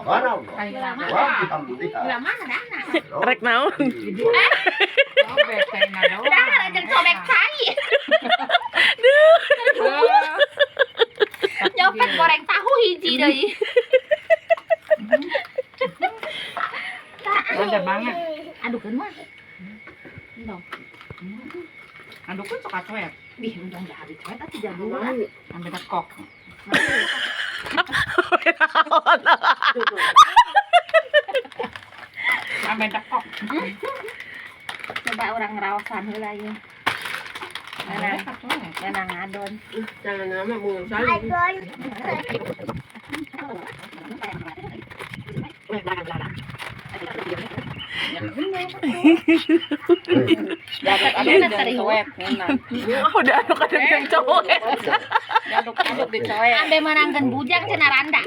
Barang. Lah mana dana? Rek naon? Sobek kayak nado. Dana jeung sobek cai. Nyopet goreng tahu hiji deui. Ada banget. Adukeun mah. Dong. Aduh kan suka cuek. Bih, udah enggak habis coet atuh jagoan. Ambil dekok. Ambil dekok. Coba orang ngerawasan heula ieu. Mana ngadon. Jangan nama mung saling. Aduk-aduk jeung cuek. Udah aduk-aduk jeung cowok. Aduk-aduk di cuek. Ambe manangkeun bujang cenah randa.